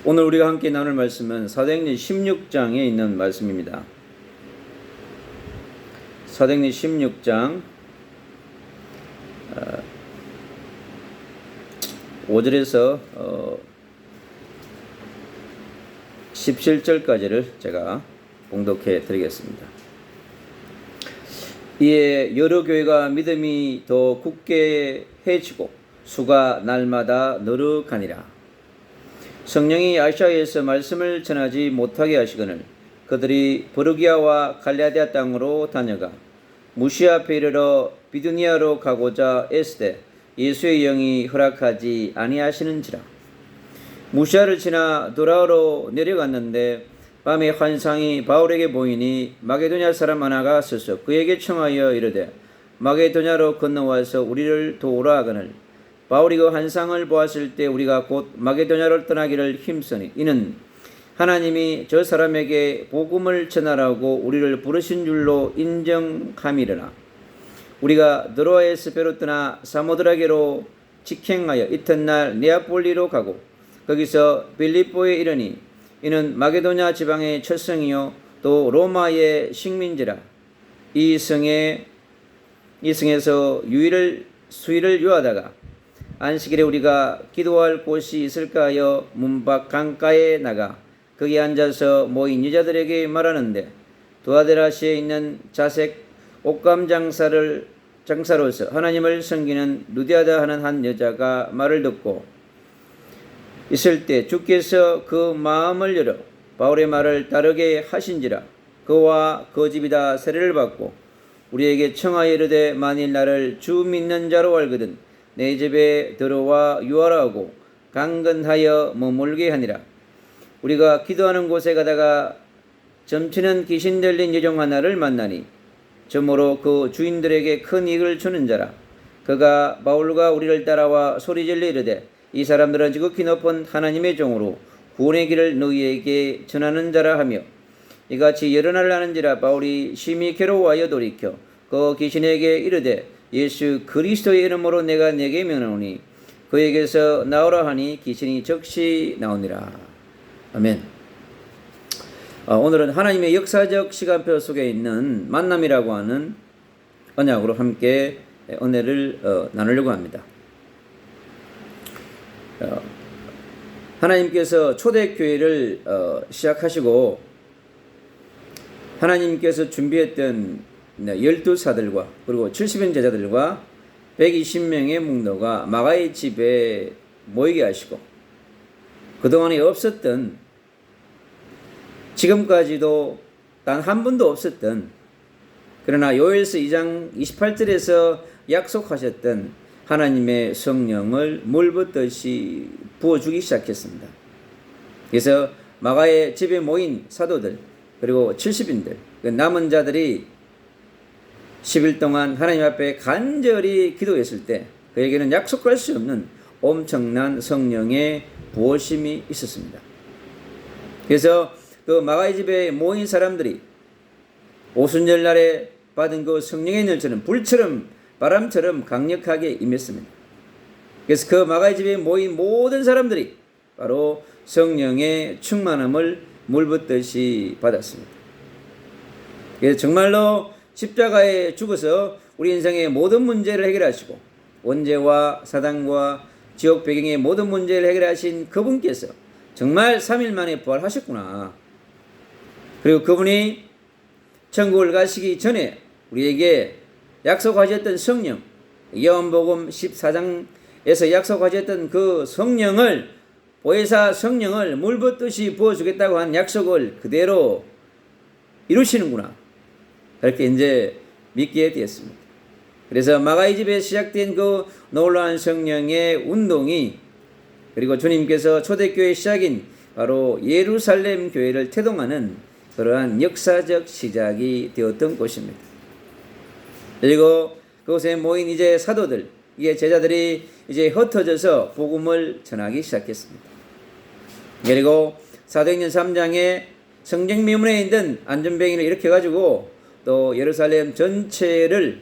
오늘 우리가 함께 나눌 말씀은 사도행전 16장에 있는 말씀입니다. 사도행전 16장 5절에서 17절까지를 제가 봉독해 드리겠습니다. 이에 여러 교회가 믿음이 더 굳게 해지고 수가 날마다 늘어가니라. 성령이 아시아에서 말씀을 전하지 못하게 하시거늘 그들이 버르기아와 갈라디아 땅으로 다녀가 무시아 앞에 이르러 비두니아로 가고자 애쓰되 예수의 영이 허락하지 아니하시는지라. 무시아를 지나 도라로 내려갔는데 밤에 환상이 바울에게 보이니 마게도냐 사람 하나가 서서 그에게 청하여 이르되 마게도냐로 건너와서 우리를 도우라 하거늘 바울이 그 환상을 보았을 때 우리가 곧 마게도냐를 떠나기를 힘쓰니 이는 하나님이 저 사람에게 복음을 전하라고 우리를 부르신 줄로 인정함이려나. 우리가 드로아에서 배로 떠나 사모드라게로 직행하여 이튿날 네아폴리로 가고 거기서 빌립보에 이르니 이는 마게도냐 지방의 첫 성이요 또 로마의 식민지라. 이 성에서 수일을 유하다가 안식일에 우리가 기도할 곳이 있을까 하여 문 밖 강가에 나가 거기 앉아서 모인 여자들에게 말하는데 두아데라시에 있는 자색 옷감 장사로서 하나님을 섬기는 루디아다 하는 한 여자가 말을 듣고 있을 때 주께서 그 마음을 열어 바울의 말을 따르게 하신지라. 그와 그 집이 다 세례를 받고 우리에게 청하여 이르되 만일 나를 주 믿는 자로 알거든 내 집에 들어와 유하라 하고 강건하여 머물게 하니라. 우리가 기도하는 곳에 가다가 점치는 귀신 들린 여종 하나를 만나니 점으로 그 주인들에게 큰 이익을 주는 자라. 그가 바울과 우리를 따라와 소리질러 이르되 이 사람들은 지극히 높은 하나님의 종으로 구원의 길을 너희에게 전하는 자라 하며 이같이 여러 날을 하는지라. 바울이 심히 괴로워하여 돌이켜 그 귀신에게 이르되 예수 그리스도의 이름으로 내가 네게 명하노니 그에게서 나오라 하니 귀신이 즉시 나오니라. 아멘. 오늘은 하나님의 역사적 시간표 속에 있는 만남이라고 하는 언약으로 함께 은혜를 나누려고 합니다. 하나님께서 초대교회를 시작하시고 하나님께서 준비했던 12사들과 그리고 70인 제자들과 120명의 묵도가 마가의 집에 모이게 하시고 그동안에 없었던, 지금까지도 단 한 번도 없었던, 그러나 요엘서 2장 28절에서 약속하셨던 하나님의 성령을 물붓듯이 부어주기 시작했습니다. 그래서 마가의 집에 모인 사도들 그리고 70인들 남은 자들이 10일 동안 하나님 앞에 간절히 기도했을 때 그에게는 약속할 수 없는 엄청난 성령의 부어심이 있었습니다. 그래서 그 마가의 집에 모인 사람들이 오순절 날에 받은 그 성령의 열처럼 불처럼 바람처럼 강력하게 임했습니다. 그래서 그 마가의 집에 모인 모든 사람들이 바로 성령의 충만함을 물붓듯이 받았습니다. 그래서 정말로 십자가에 죽어서 우리 인생의 모든 문제를 해결하시고 원죄와 사단과 지옥 배경의 모든 문제를 해결하신 그분께서 정말 3일 만에 부활하셨구나. 그리고 그분이 천국을 가시기 전에 우리에게 약속하셨던 성령, 요한복음 14장에서 약속하셨던 그 성령을, 보혜사 성령을 물붓듯이 부어주겠다고 한 약속을 그대로 이루시는구나. 그렇게 이제 믿게 되었습니다. 그래서 마가의 집에 시작된 그 놀라운 성령의 운동이, 그리고 주님께서 초대교회 시작인 바로 예루살렘 교회를 태동하는 그러한 역사적 시작이 되었던 곳입니다. 그리고 그곳에 모인 이제 사도들, 이게 제자들이 이제 흩어져서 복음을 전하기 시작했습니다. 그리고 사도행전 3장에 성전 미문에 있는 안전뱅이를 일으켜가지고 또 예루살렘 전체를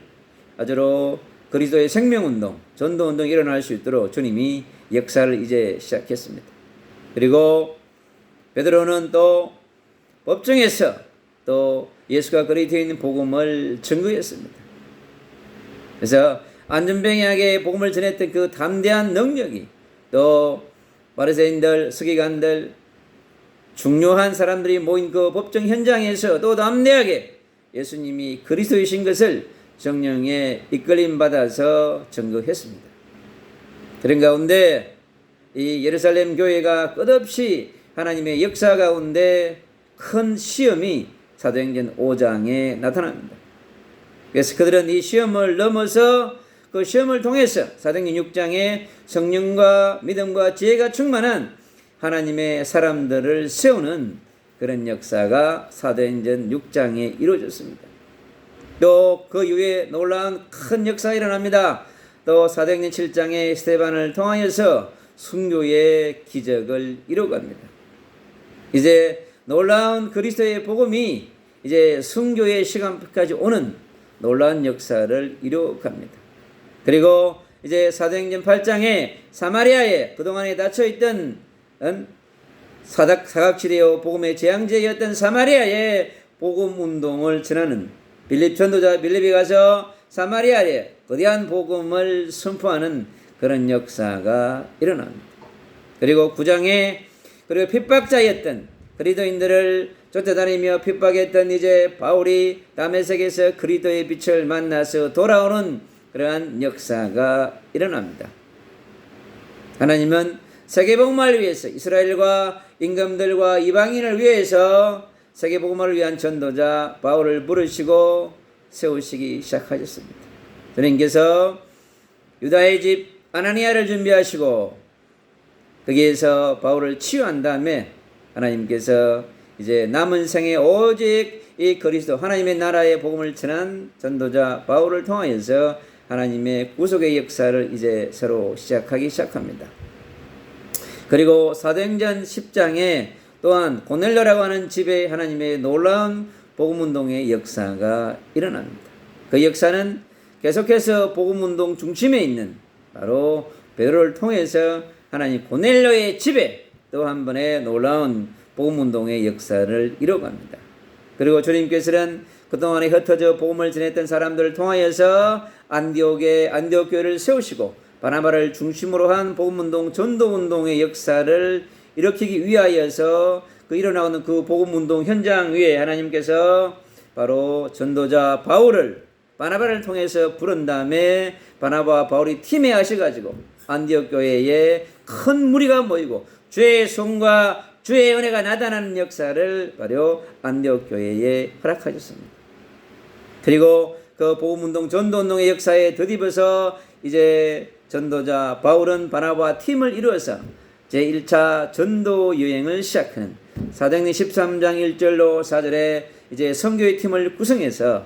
아주로 그리스도의 생명운동, 전도운동이 일어날 수 있도록 주님이 역사를 이제 시작했습니다. 그리고 베드로는 또 법정에서 또 예수가 그리스도에 있는 복음을 증거했습니다. 그래서 안전병이하게 복음을 전했던 그 담대한 능력이 또 바리새인들, 서기관들, 중요한 사람들이 모인 그 법정 현장에서 또 담대하게 예수님이 그리스도이신 것을 성령에 이끌림 받아서 증거했습니다. 그런 가운데 이 예루살렘 교회가 끝없이 하나님의 역사 가운데 큰 시험이 사도행전 5장에 나타납니다. 그래서 그들은 이 시험을 넘어서 그 시험을 통해서 사도행전 6장에 성령과 믿음과 지혜가 충만한 하나님의 사람들을 세우는 그런 역사가 사도행전 6장에 이루어졌습니다. 또 그 이후에 놀라운 큰 역사가 일어납니다. 또 사도행전 7장에 스데반을 통하여서 순교의 기적을 이루어갑니다. 이제 놀라운 그리스도의 복음이 이제 순교의 시간까지 오는 놀라운 역사를 이루어갑니다. 그리고 이제 사도행전 8장에 사마리아에 그동안에 닫혀있던 사각지대요 복음의 재앙지였던 사마리아에 복음 운동을 전하는 빌립 전도자 빌립이 가서 사마리아에 거대한 복음을 선포하는 그런 역사가 일어납니다. 그리고 9장에 그리고 핍박자였던 그리스도인들을 쫓아다니며 핍박했던 이제 바울이 다메섹에서 그리스도의 빛을 만나서 돌아오는 그러한 역사가 일어납니다. 하나님은 세계복음화를 위해서 이스라엘과 임금들과 이방인을 위해서 세계복음화를 위한 전도자 바울을 부르시고 세우시기 시작하셨습니다. 주님께서 유다의 집 아나니아를 준비하시고 거기에서 바울을 치유한 다음에 하나님께서 이제 남은 생에 오직 이 그리스도 하나님의 나라의 복음을 전한 전도자 바울을 통하여서 하나님의 구속의 역사를 이제 새로 시작합니다. 그리고 사도행전 10장에 또한 고넬료라고 하는 집에 하나님의 놀라운 복음운동의 역사가 일어납니다. 그 역사는 계속해서 복음운동 중심에 있는 바로 베드로를 통해서 하나님 고넬료의 집에 또 한 번의 놀라운 복음운동의 역사를 이뤄갑니다. 그리고 주님께서는 그동안에 흩어져 복음을 전했던 사람들을 통하여서 안디옥 교회를 세우시고 바나바를 중심으로 한 복음운동 전도운동의 역사를 일으키기 위하여서 그 일어나는 그 복음운동 현장 위에 하나님께서 바로 전도자 바울을 바나바를 통해서 부른 다음에 바나바와 바울이 팀에 하셔가지고 안디옥 교회에 큰 무리가 모이고 주의 손과 주의 은혜가 나타나는 역사를 바로 안디옥 교회에 허락하셨습니다. 그리고 그 복음운동 전도운동의 역사에 덧입어서 이제 전도자 바울은 바나바와 팀을 이루어서 제1차 전도 여행을 시작하는 사도행전 13장 1절로 4절에 이제 선교의 팀을 구성해서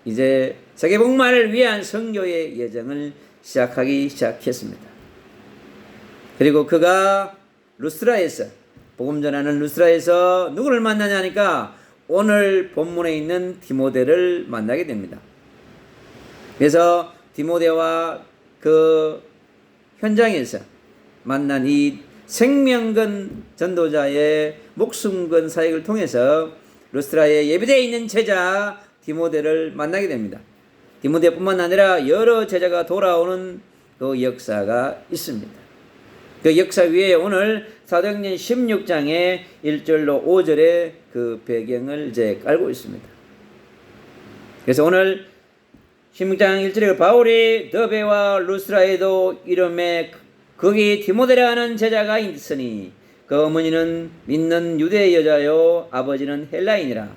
이제 세계복음화를 위한 선교의 여정을 시작했습니다. 그리고 그가 루스드라에서 복음 전하는 루스드라에서 누구를 만나냐니까 오늘 본문에 있는 디모데를 만나게 됩니다. 그래서 디모데와 그 현장에서 만난 이 생명건 전도자의 목숨건 사역을 통해서 루스드라에 예비되어 있는 제자 디모데를 만나게 됩니다. 디모데뿐만 아니라 여러 제자가 돌아오는 그 역사가 있습니다. 그 역사 위에 오늘 사도행전 16장의 1절로 5절의 그 배경을 이제 깔고 있습니다. 그래서 오늘 16장 1절에 바울이 더베와 루스드라에도 이름에 거기 디모데라 하는 제자가 있으니 그 어머니는 믿는 유대 여자요 아버지는 헬라인이라.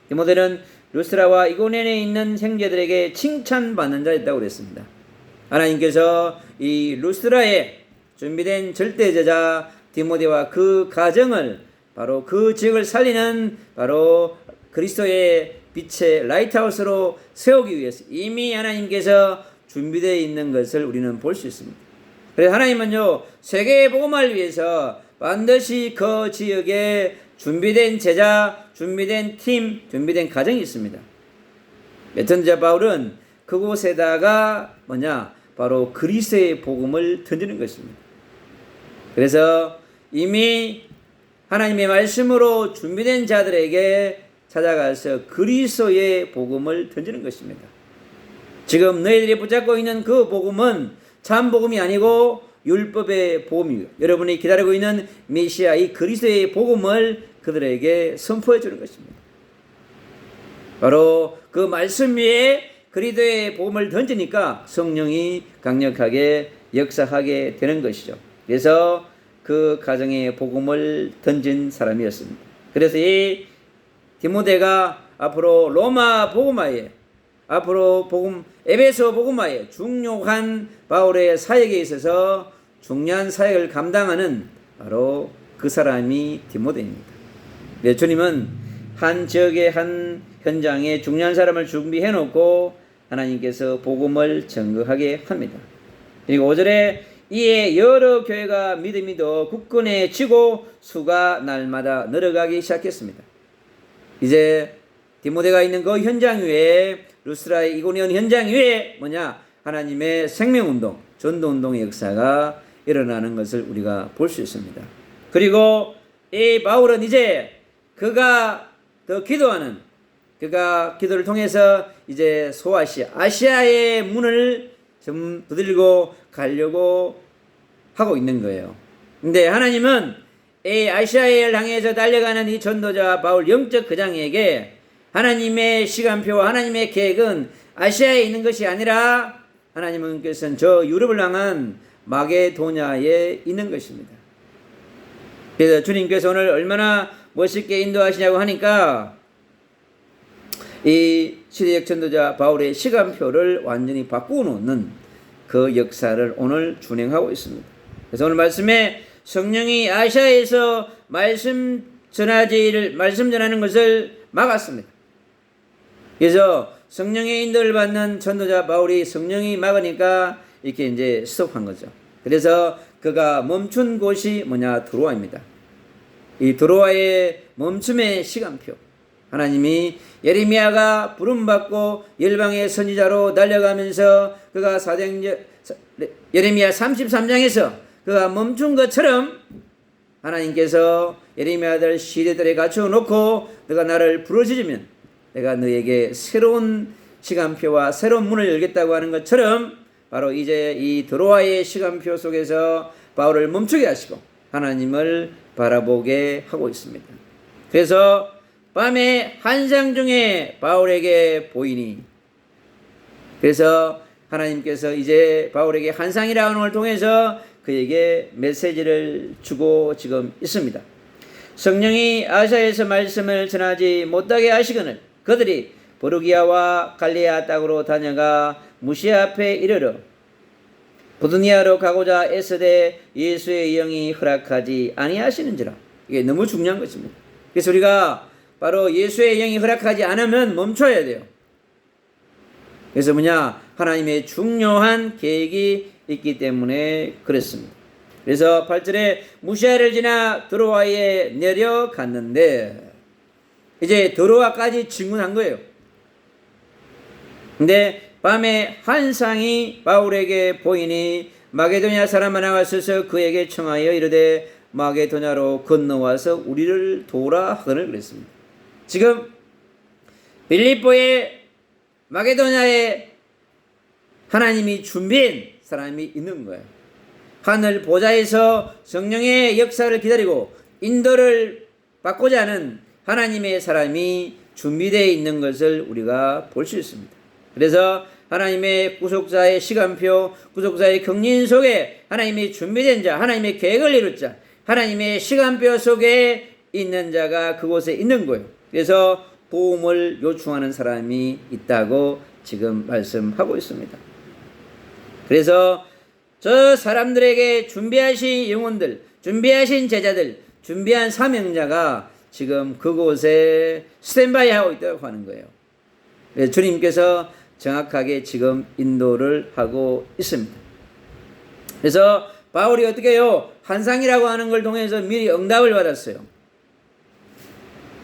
디모데는 루스드라와 이고니온에 있는 형제들에게 칭찬받는 자였다고 그랬습니다. 하나님께서 이 루스드라에 준비된 절대 제자 디모데와 그 가정을 바로 그 지역을 살리는 바로 그리스도의 빛의 라이트하우스로 세우기 위해서 이미 하나님께서 준비되어 있는 것을 우리는 볼 수 있습니다. 그래서 하나님은요 세계 복음화를 위해서 반드시 그 지역에 준비된 제자, 준비된 팀, 준비된 가정이 있습니다. 메턴자 바울은 그곳에다가 바로 그리스도의 복음을 던지는 것입니다. 그래서 이미 하나님의 말씀으로 준비된 자들에게 찾아가서 그리스도의 복음을 던지는 것입니다. 지금 너희들이 붙잡고 있는 그 복음은 참 복음이 아니고 율법의 복음이요, 여러분이 기다리고 있는 메시아 이 그리스도의 복음을 그들에게 선포해 주는 것입니다. 바로 그 말씀 위에 그리스도의 복음을 던지니까 성령이 강력하게 역사하게 되는 것이죠. 그래서 그 가정에 복음을 던진 사람이었습니다. 그래서 이 디모데가 앞으로 로마 복음화에, 앞으로 에베소 복음화에 중요한 바울의 사역에 있어서 중요한 사역을 감당하는 바로 그 사람이 디모데입니다. 네, 주님은 한 지역의 한 현장에 중요한 사람을 준비해 놓고 하나님께서 복음을 증거하게 합니다. 그리고 5절에 이에 여러 교회가 믿음이 더 굳건해지고 수가 날마다 늘어가기 시작했습니다. 이제 디모데가 있는 그 현장 위에, 루스라의 이고니온 현장 위에 뭐냐? 하나님의 생명운동, 전도운동의 역사가 일어나는 것을 우리가 볼 수 있습니다. 그리고 이 바울은 이제 그가 더 기도하는, 그가 기도를 통해서 이제 아시아의 문을 좀 두들고 가려고 하고 있는 거예요. 근데 하나님은 이 아시아를 향해서 달려가는 이 전도자 바울 영적 거장에게 하나님의 시간표와 하나님의 계획은 아시아에 있는 것이 아니라 하나님께서는 저 유럽을 향한 마게도냐에 있는 것입니다. 그래서 주님께서 오늘 얼마나 멋있게 인도하시냐고 하니까 이 시대적 전도자 바울의 시간표를 완전히 바꾸어 놓는 그 역사를 오늘 준행하고 있습니다. 그래서 오늘 말씀에 성령이 아시아에서 말씀 전하는 것을 막았습니다. 그래서 성령의 인도를 받는 전도자 바울이 성령이 막으니까 이렇게 이제 스톱한 거죠. 그래서 그가 멈춘 곳이 뭐냐? 드로아입니다. 이 드로아의 멈춤의 시간표, 하나님이 예레미야가 부름받고 열방의 선지자로 달려가면서 그가 예레미야 33장에서 그가 멈춘 것처럼 하나님께서 예레미야들 시대들에 갖추어 놓고 너가 나를 부르짖으면 내가 너에게 새로운 시간표와 새로운 문을 열겠다고 하는 것처럼 바로 이제 이 드로아의 시간표 속에서 바울을 멈추게 하시고 하나님을 바라보게 하고 있습니다. 그래서 밤에 환상 중에 바울에게 보이니, 그래서 하나님께서 이제 바울에게 환상이라는 걸 통해서 그에게 메시지를 주고 지금 있습니다. 성령이 아시아에서 말씀을 전하지 못하게 하시거늘 그들이 보르기아와 갈레아 땅으로 다녀가 무시아 앞에 이르러 부두니아로 가고자 애쓰되 예수의 영이 허락하지 아니하시는지라. 이게 너무 중요한 것입니다. 그래서 우리가 바로 예수의 영이 허락하지 않으면 멈춰야 돼요. 그래서 뭐냐? 하나님의 중요한 계획이 있기 때문에 그렇습니다. 그래서 8절에 무시아를 지나 드로아에 내려갔는데 이제 드로아까지 진군한 거예요. 근데 밤에 환상이 바울에게 보이니 마게도냐 사람 하나가 서서 그에게 청하여 이르되 마게도냐로 건너와서 우리를 도우라 하거늘 그랬습니다. 지금 빌립보의 마게도냐에 하나님이 준비한 사람이 있는 거예요. 하늘 보좌에서 성령의 역사를 기다리고 인도를 받고자 하는 하나님의 사람이 준비되어 있는 것을 우리가 볼 수 있습니다. 그래서 하나님의 구속자의 시간표, 구속자의 경륜 속에 하나님의 준비된 자, 하나님의 계획을 이룰 자, 하나님의 시간표 속에 있는 자가 그곳에 있는 거예요. 그래서 도움을 요청하는 사람이 있다고 지금 말씀하고 있습니다. 그래서 저 사람들에게 준비하신 영혼들, 준비하신 제자들, 준비한 사명자가 지금 그곳에 스탠바이 하고 있다고 하는 거예요. 주님께서 정확하게 지금 인도를 하고 있습니다. 그래서 바울이 어떻게 해요? 환상이라고 하는 걸 통해서 미리 응답을 받았어요.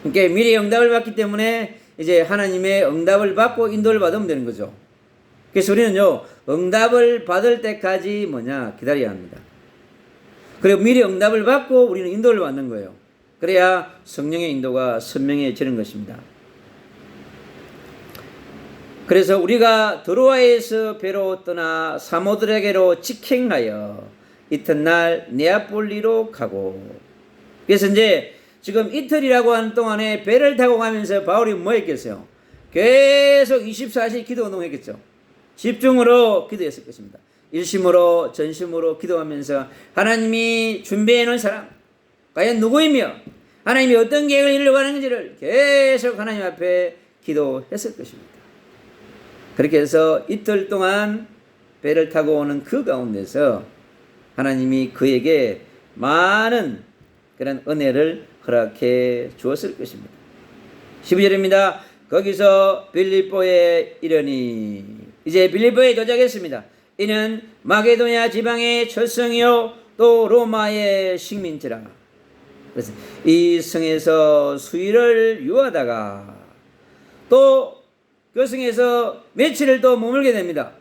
그러니까 미리 응답을 받기 때문에 이제 하나님의 응답을 받고 인도를 받으면 되는 거죠. 그래서 우리는요, 응답을 받을 때까지 기다려야 합니다. 그리고 미리 응답을 받고 우리는 인도를 받는 거예요. 그래야 성령의 인도가 선명해지는 것입니다. 그래서 우리가 드로아에서 배로 떠나 사모드라게로 직행하여 이튿날 네아폴리로 가고, 그래서 이제 지금 이틀이라고 하는 동안에 배를 타고 가면서 바울이 뭐 했겠어요? 계속 24시 기도 운동했겠죠. 집중으로 기도했을 것입니다. 일심으로 전심으로 기도하면서 하나님이 준비해 놓은 사람 과연 누구이며 하나님이 어떤 계획을 이루려고 하는지를 계속 하나님 앞에 기도했을 것입니다. 그렇게 해서 이틀 동안 배를 타고 오는 그 가운데서 하나님이 그에게 많은 그런 은혜를 허락해 주었을 것입니다. 12절입니다. 거기서 빌립보에 이르니, 이제 빌립보에 도착했습니다. 이는 마게도냐 지방의 철성이요 또 로마의 식민지라. 그래서 이 성에서 수일을 유하다가 또 그 성에서 며칠을 또 머물게 됩니다.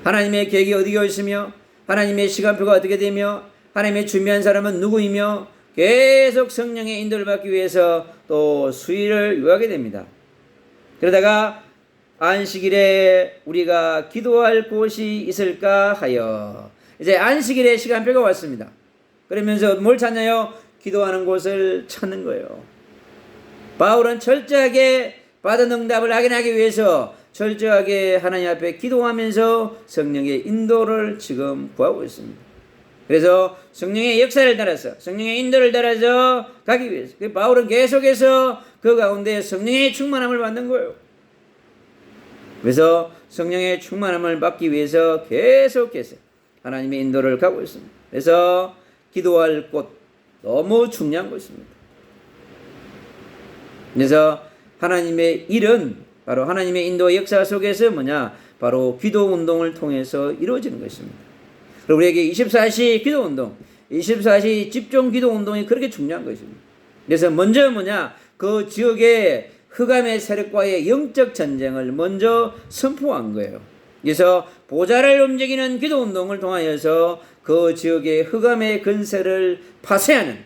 하나님의 계획이 어디에 있으며 하나님의 시간표가 어떻게 되며 하나님의 준비한 사람은 누구이며 계속 성령의 인도를 받기 위해서 또 수일을 유하게 됩니다. 그러다가 안식일에 우리가 기도할 곳이 있을까 하여 이제 안식일의 시간표가 왔습니다. 그러면서 뭘 찾나요? 기도하는 곳을 찾는 거예요. 바울은 철저하게 받은 응답을 확인하기 위해서 철저하게 하나님 앞에 기도하면서 성령의 인도를 지금 구하고 있습니다. 그래서 성령의 역사를 따라서 성령의 인도를 따라서 가기 위해서 바울은 계속해서 그 가운데 성령의 충만함을 받는 거예요. 그래서 성령의 충만함을 받기 위해서 계속해서 하나님의 인도를 가고 있습니다. 그래서 기도할 곳 너무 중요한 곳입니다. 그래서 하나님의 일은 바로 하나님의 인도 역사 속에서 뭐냐? 바로 기도 운동을 통해서 이루어지는 것입니다. 그리고 우리에게 24시 기도 운동, 24시 집중 기도 운동이 그렇게 중요한 것입니다. 그래서 먼저 뭐냐? 그 지역의 흑암의 세력과의 영적 전쟁을 먼저 선포한 거예요. 그래서 보좌를 움직이는 기도 운동을 통하여서 그 지역의 흑암의 근세를 파쇄하는,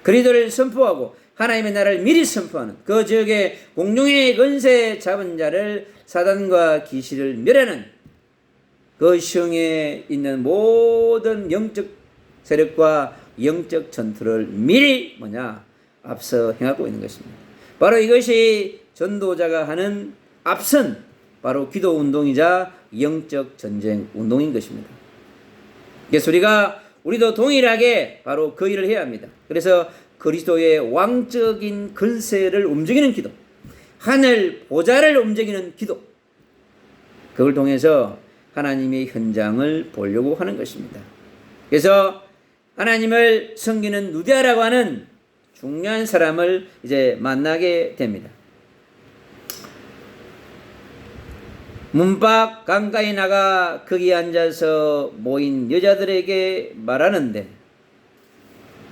그리스도를 선포하고 하나님의 나라를 미리 선포하는, 그 지역의 공중의 근세 잡은 자를 사단과 귀신을 멸하는 그 시흥에 있는 모든 영적 세력과 영적 전투를 미리 뭐냐? 앞서 행하고 있는 것입니다. 바로 이것이 전도자가 하는 앞선 바로 기도 운동이자 영적 전쟁 운동인 것입니다. 그래서 우리도 동일하게 바로 그 일을 해야 합니다. 그래서 그리스도의 왕적인 근세를 움직이는 기도, 하늘 보좌를 움직이는 기도, 그걸 통해서 하나님의 현장을 보려고 하는 것입니다. 그래서 하나님을 섬기는 누디아라고 하는 중요한 사람을 이제 만나게 됩니다. 문밖 강가에 나가 거기 앉아서 모인 여자들에게 말하는데,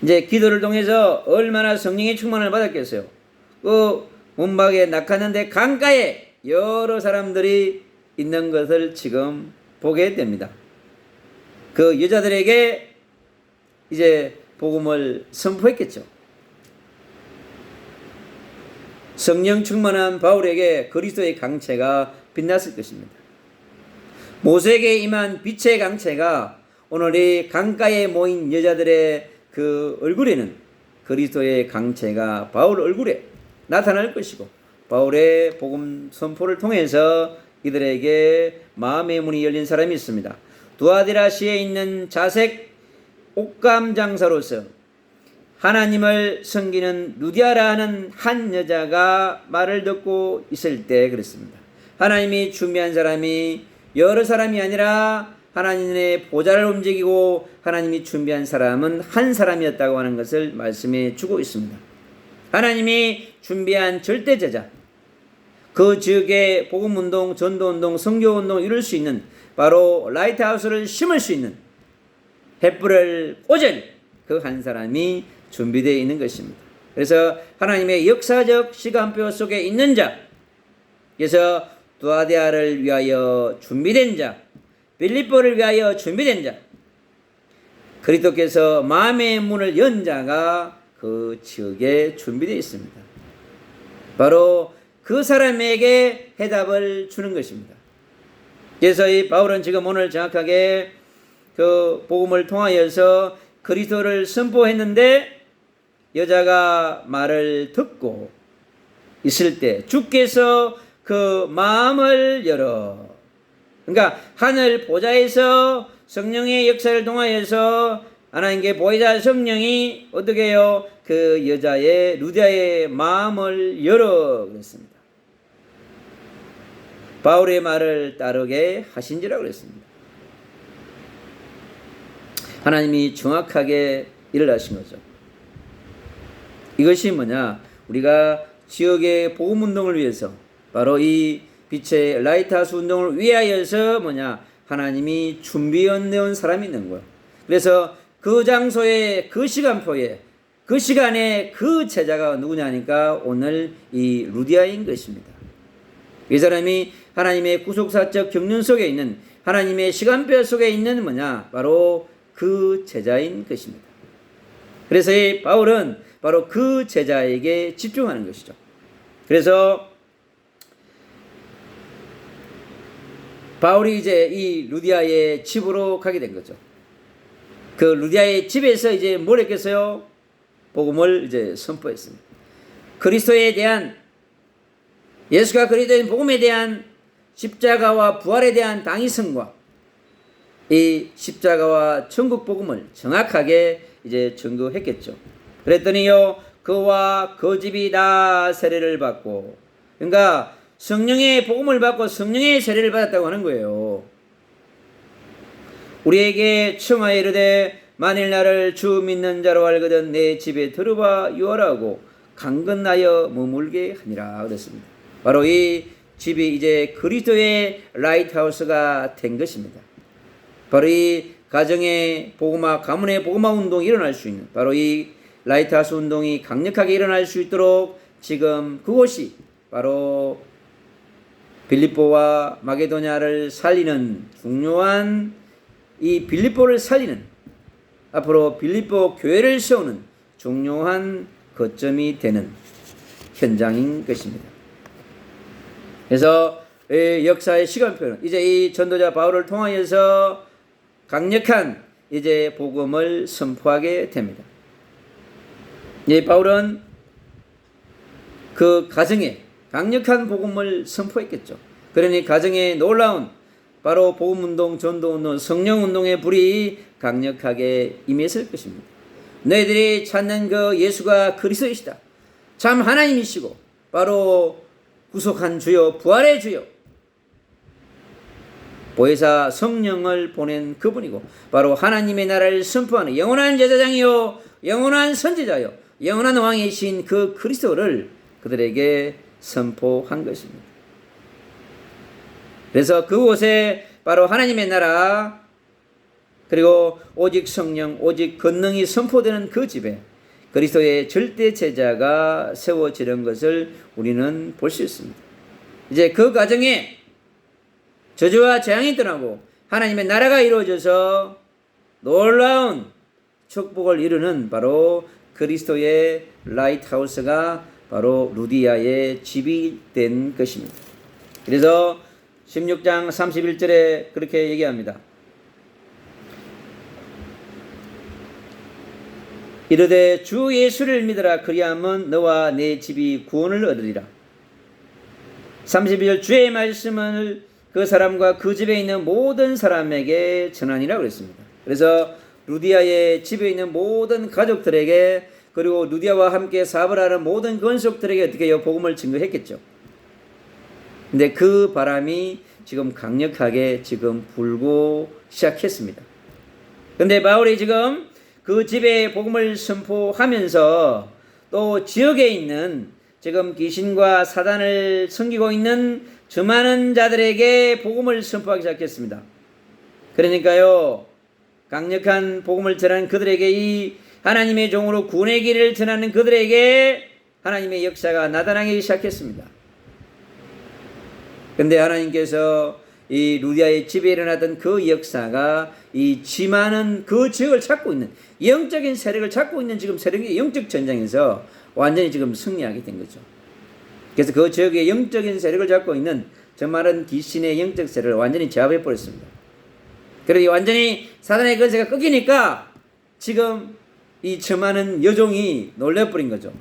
이제 기도를 통해서 얼마나 성령의 충만을 받았겠어요. 그 문밖에 나갔는데 강가에 여러 사람들이 있는 것을 지금 보게 됩니다. 그 여자들에게 이제 복음을 선포했겠죠. 성령 충만한 바울에게 그리스도의 강체가 빛났을 것입니다. 모세에게 임한 빛의 강체가 오늘 이 강가에 모인 여자들의 그 얼굴에는 그리스도의 강체가 바울 얼굴에 나타날 것이고, 바울의 복음 선포를 통해서 이들에게 마음의 문이 열린 사람이 있습니다. 두아디라시에 있는 자색 옷감 장사로서 하나님을 섬기는 누디아라는 한 여자가 말을 듣고 있을 때 그랬습니다. 하나님이 준비한 사람이 여러 사람이 아니라 하나님의 보좌를 움직이고 하나님이 준비한 사람은 한 사람이었다고 하는 것을 말씀해 주고 있습니다. 하나님이 준비한 절대제자, 그 지역에 복음운동, 전도운동, 선교운동 이룰 수 있는 바로 라이트하우스를 심을 수 있는 횃불을 꽂을 그 한 사람이 준비되어 있는 것입니다. 그래서 하나님의 역사적 시간표 속에 있는 자, 그래서 두아디아를 위하여 준비된 자, 빌립보를 위하여 준비된 자, 그리스도께서 마음의 문을 연 자가 그 지역에 준비되어 있습니다. 바로 그 사람에게 해답을 주는 것입니다. 그래서 이 바울은 지금 오늘 정확하게 그 복음을 통하여서 그리스도를 선포했는데 여자가 말을 듣고 있을 때 주께서 그 마음을 열어, 그러니까 하늘 보좌에서 성령의 역사를 통하여서 하나님께 보혜자 성령이 어떻게 해요? 그 여자의 루디아의 마음을 열어 그랬습니다. 바울의 말을 따르게 하신지라고 그랬습니다. 하나님이 정확하게 일을 하신 거죠. 이것이 뭐냐? 우리가 지역의 복음 운동을 위해서, 바로 이 빛의 라이트하우스 운동을 위하여서 뭐냐? 하나님이 준비해 놓은 사람이 있는 거예요. 그래서 그 장소에, 그 시간표에, 그 시간에 그 제자가 누구냐니까 오늘 이 루디아인 것입니다. 이 사람이 하나님의 구속사적 경륜 속에 있는, 하나님의 시간표 속에 있는 뭐냐? 바로 그 제자인 것입니다. 그래서 이 바울은 바로 그 제자에게 집중하는 것이죠. 그래서 바울이 이제 이 루디아의 집으로 가게 된 거죠. 그 루디아의 집에서 이제 뭘 했겠어요? 복음을 이제 선포했습니다. 그리스도에 대한, 예수가 그리스도인 복음에 대한 십자가와 부활에 대한 당위성과 이 십자가와 천국 복음을 정확하게 이제 증거했겠죠. 그랬더니요, 그와 그 집이 다 세례를 받고, 그러니까 성령의 복음을 받고 성령의 세례를 받았다고 하는 거예요. 우리에게 청하여 이르되 만일 나를 주 믿는 자로 알거든 내 집에 들어와 유하라고 강건하여 머물게 하니라 그랬습니다. 바로 이 집이 이제 그리스도의 라이트하우스가 된 것입니다. 바로 이 가정의 복음화, 가문의 복음화 운동이 일어날 수 있는, 바로 이 라이트하우스 운동이 강력하게 일어날 수 있도록 지금 그곳이 바로 빌립보와 마게도냐를 살리는 중요한, 이 빌립보를 살리는, 앞으로 빌립보 교회를 세우는 중요한 거점이 되는 현장인 것입니다. 그래서 역사의 시간표는 이제 이 전도자 바울을 통하여서 강력한 이제 복음을 선포하게 됩니다. 이 바울은 그 가정에 강력한 복음을 선포했겠죠. 그러니 가정에 놀라운 바로 복음운동, 전도운동, 성령운동의 불이 강력하게 임했을 것입니다. 너희들이 찾는 그 예수가 그리스도이시다. 참 하나님이시고 바로 구속한 주요, 부활의 주요, 보혜사 성령을 보낸 그분이고 바로 하나님의 나라를 선포하는 영원한 제사장이요, 영원한 선지자요, 영원한 왕이신 그 그리스도를 그들에게 선포한 것입니다. 그래서 그곳에 바로 하나님의 나라, 그리고 오직 성령, 오직 권능이 선포되는 그 집에 그리스도의 절대 제자가 세워지는 것을 우리는 볼 수 있습니다. 이제 그 과정에 저주와 재앙이 떠나고 하나님의 나라가 이루어져서 놀라운 축복을 이루는 바로 그리스도의 라이트하우스가 바로 루디아의 집이 된 것입니다. 그래서 16장 31절에 그렇게 얘기합니다. 이르되 주 예수를 믿으라. 그리하면 너와 내 집이 구원을 얻으리라. 32절 주의 말씀을 그 사람과 그 집에 있는 모든 사람에게 전하니라 그랬습니다. 그래서 루디아의 집에 있는 모든 가족들에게, 그리고 루디아와 함께 사업을 하는 모든 건속들에게 어떻게 복음을 증거했겠죠. 근데 그 바람이 지금 강력하게 지금 불고 시작했습니다. 근데 바울이 지금 그 집에 복음을 선포하면서 또 지역에 있는 지금 귀신과 사단을 섬기고 있는 저 많은 자들에게 복음을 선포하기 시작했습니다. 그러니까요, 강력한 복음을 전하는 그들에게, 이 하나님의 종으로 구원의 길을 전하는 그들에게 하나님의 역사가 나타나기 시작했습니다. 그런데 하나님께서 이 루디아의 집에 일어났던 그 역사가 이 지만은 그 지역을 찾고 있는 영적인 세력을 찾고 있는 지금 세력의 영적 전장에서 완전히 지금 승리하게 된 거죠. 그래서 그 지역의 영적인 세력을 잡고 있는 저 많은 귀신의 영적 세력을 완전히 제압해 버렸습니다. 그리고 완전히 사단의 권세가 끊기니까 지금 이 저 많은 여종이 놀래버린 거죠.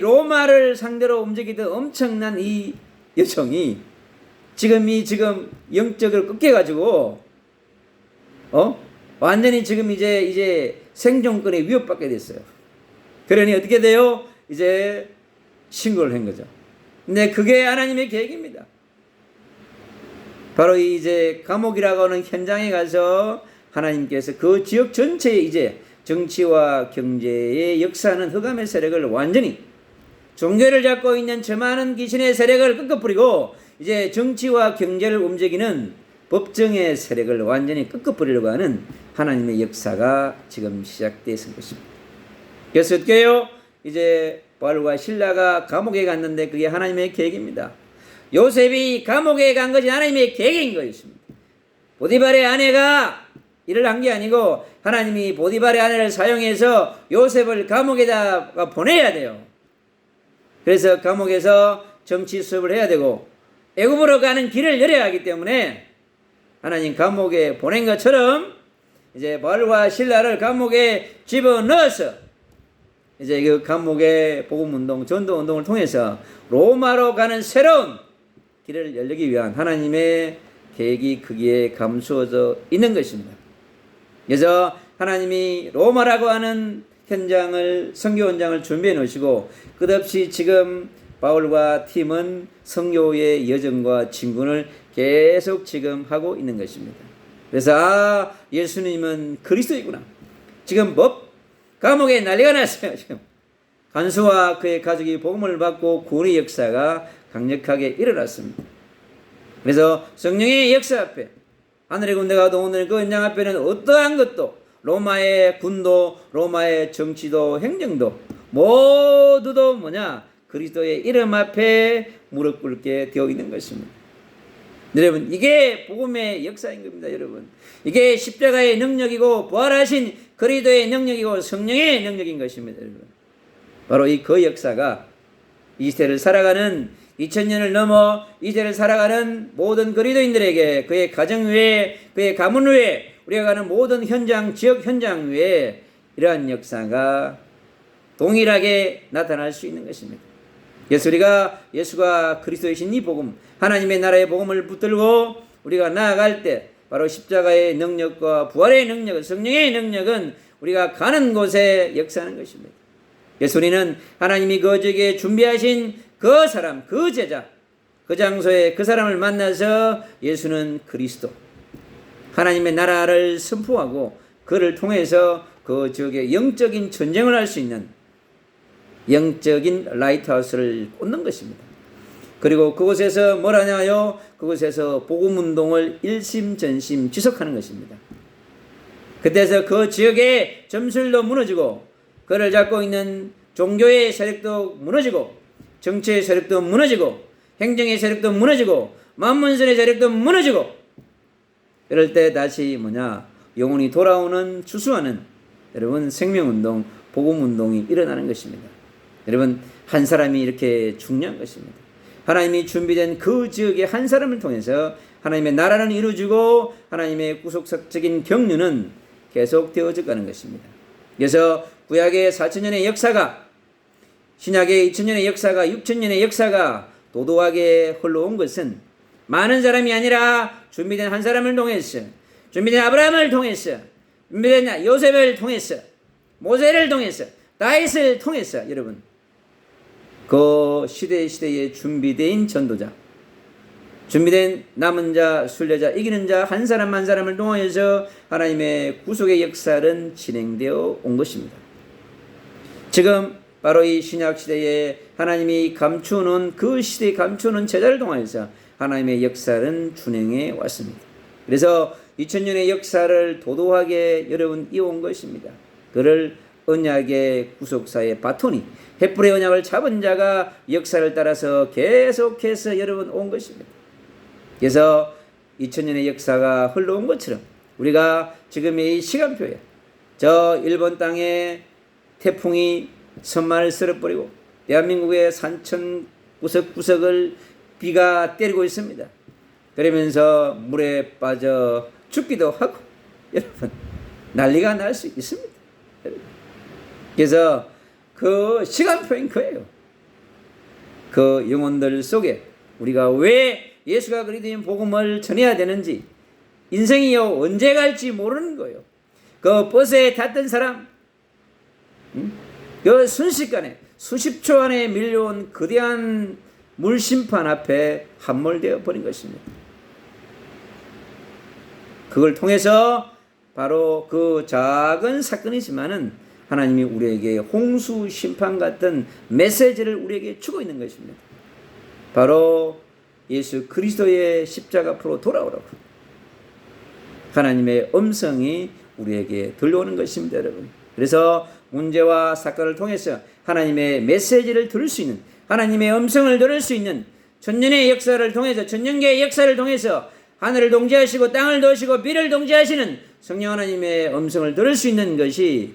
로마를 상대로 움직이던 엄청난 이 여종이 지금 영적을 끊겨가지고 완전히 지금 이제 생존권에 위협받게 됐어요. 그러니 어떻게 돼요? 이제 신고를 한 거죠. 근데 그게 하나님의 계획입니다. 바로 이제 감옥이라고 하는 현장에 가서 하나님께서 그 지역 전체에 이제 정치와 경제의 역사는 흑암의 세력을 완전히 종교를 잡고 있는 저 많은 귀신의 세력을 꺾어버리고 이제 정치와 경제를 움직이는 법정의 세력을 완전히 꺾어버리려고 하는 하나님의 역사가 지금 시작되었을 것입니다. 그래서 어떻게 해요? 이제 바울과 실라가 감옥에 갔는데 그게 하나님의 계획입니다. 요셉이 감옥에 간 것이 하나님의 계획인 것입니다. 보디발의 아내가 일을 한 게 아니고 하나님이 보디발의 아내를 사용해서 요셉을 감옥에다 보내야 돼요. 그래서 감옥에서 정치 수업을 해야 되고 애굽으로 가는 길을 열어야 하기 때문에 하나님 감옥에 보낸 것처럼 이제 바울과 실라를 감옥에 집어넣어서 이제 그 감옥의 복음운동, 전도운동을 통해서 로마로 가는 새로운 길을 열기 위한 하나님의 계획이 거기에 감추어져 있는 것입니다. 그래서 하나님이 로마라고 하는 현장을, 선교 현장을 준비해 놓으시고 끝없이 지금 바울과 팀은 선교의 여정과 진군을 계속 지금 하고 있는 것입니다. 그래서 예수님은 그리스도이구나. 지금 감옥에 난리가 났어요. 지금 간수와 그의 가족이 복음을 받고 구원의 역사가 강력하게 일어났습니다. 그래서 성령의 역사 앞에 하늘의 군대가 오늘 그 현장 앞에는 어떠한 것도 로마의 군도, 로마의 정치도, 행정도 모두도 그리스도의 이름 앞에 무릎 꿇게 되어 있는 것입니다. 여러분, 이게 복음의 역사인 겁니다. 여러분, 이게 십자가의 능력이고 부활하신 그리스도의 능력이고 성령의 능력인 것입니다. 여러분, 바로 그 역사가 이 시대를 살아가는 2000년을 넘어 이 시대를 살아가는 모든 그리스도인들에게 그의 가정 위에, 그의 가문 위에, 우리가 가는 모든 현장, 지역 현장 위에 이러한 역사가 동일하게 나타날 수 있는 것입니다. 그래서 우리가 예수가 그리스도이신 이 복음, 하나님의 나라의 복음을 붙들고 우리가 나아갈 때 바로 십자가의 능력과 부활의 능력, 성령의 능력은 우리가 가는 곳에 역사하는 것입니다. 그래서 우리는 하나님이 그 지역에 준비하신 그 사람, 그 제자, 그 장소에 그 사람을 만나서 예수는 그리스도, 하나님의 나라를 선포하고 그를 통해서 그 지역에 영적인 전쟁을 할 수 있는 영적인 라이트하우스를 꽂는 것입니다. 그리고 그곳에서 뭘 하냐요? 그곳에서 복음운동을 일심전심 지속하는 것입니다. 그때서 그 지역의 점술도 무너지고 그를 잡고 있는 종교의 세력도 무너지고 정치의 세력도 무너지고 행정의 세력도 무너지고 만문선의 세력도 무너지고 이럴 때 다시 영혼이 돌아오는 추수하는 여러분 생명운동, 복음운동이 일어나는 것입니다. 여러분, 한 사람이 이렇게 중요한 것입니다. 하나님이 준비된 그 지역의 한 사람을 통해서 하나님의 나라는 이루어지고 하나님의 구속적인 경륜은 계속 되어져 가는 것입니다. 그래서 구약의 4000년의 역사가, 신약의 2000년의 역사가, 6000년의 역사가 도도하게 흘러온 것은 많은 사람이 아니라 준비된 한 사람을 통해서, 준비된 아브라함을 통해서, 준비된 요셉을 통해서, 모세를 통해서, 다윗을 통해서 여러분 그 시대에 준비된 전도자, 준비된 남은 자, 순례자, 이기는 자 한 사람 한 사람을 통해서 하나님의 구속의 역사는 진행되어 온 것입니다. 지금 바로 이 신약 시대에 하나님이 감추는 그 시대에 감추는 제자를 통해서 하나님의 역사는 준행해 왔습니다. 그래서 2000년의 역사를 도도하게 여러분 이어온 것입니다. 그를 언약의 구속사의 바톤이 횃불의 언약을 잡은 자가 역사를 따라서 계속해서 여러분 온 것입니다. 그래서 2000년의 역사가 흘러온 것처럼 우리가 지금의 이 시간표에 저 일본 땅에 태풍이 선마를 쓸어버리고 대한민국의 산천 구석구석을 비가 때리고 있습니다. 그러면서 물에 빠져 죽기도 하고 여러분 난리가 날 수 있습니다. 그래서 그 시간표인 거예요. 그 영혼들 속에 우리가 왜 예수가 그리스도인 복음을 전해야 되는지, 인생이요 언제 갈지 모르는 거예요. 그 버스에 탔던 사람, 그 순식간에 수십 초 안에 밀려온 거대한 물심판 앞에 함몰되어 버린 것입니다. 그걸 통해서 바로 그 작은 사건이지만은 하나님이 우리에게 홍수 심판 같은 메시지를 우리에게 주고 있는 것입니다. 바로 예수 그리스도의 십자가 앞으로 돌아오라고 하나님의 음성이 우리에게 들려오는 것입니다, 여러분. 그래서 문제와 사건을 통해서 하나님의 메시지를 들을 수 있는, 하나님의 음성을 들을 수 있는 천년의 역사를 통해서, 천년계의 역사를 통해서 하늘을 동지하시고 땅을 도시고 비를 동지하시는 성령 하나님의 음성을 들을 수 있는 것이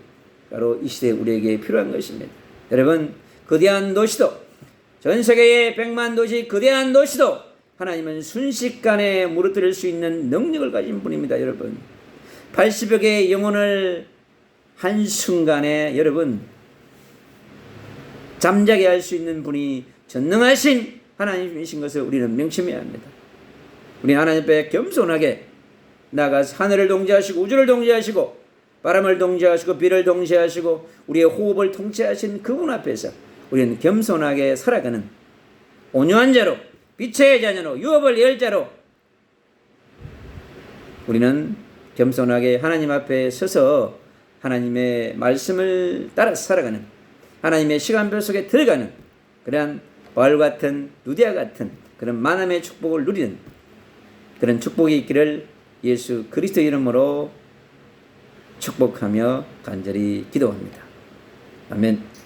바로 이 시대에 우리에게 필요한 것입니다. 여러분, 거대한 도시도, 전 세계의 100만 도시 거대한 도시도 하나님은 순식간에 무너뜨릴 수 있는 능력을 가진 분입니다. 여러분, 80여 개의 영혼을 한순간에 여러분 잠자게 할 수 있는 분이 전능하신 하나님이신 것을 우리는 명심해야 합니다. 우리 하나님 앞에 겸손하게 나가서 하늘을 동지하시고 우주를 동지하시고 바람을 동지하시고 비를 동지하시고 우리의 호흡을 통치하신 그분 앞에서 우리는 겸손하게 살아가는 온유한 자로, 빛의 자녀로, 유업을 열 자로 우리는 겸손하게 하나님 앞에 서서 하나님의 말씀을 따라 살아가는, 하나님의 시간표 속에 들어가는 그러한 바울 같은, 루디아 같은 그런 만남의 축복을 누리는 그런 축복이 있기를 예수 그리스도 이름으로 축복하며 간절히 기도합니다. 아멘.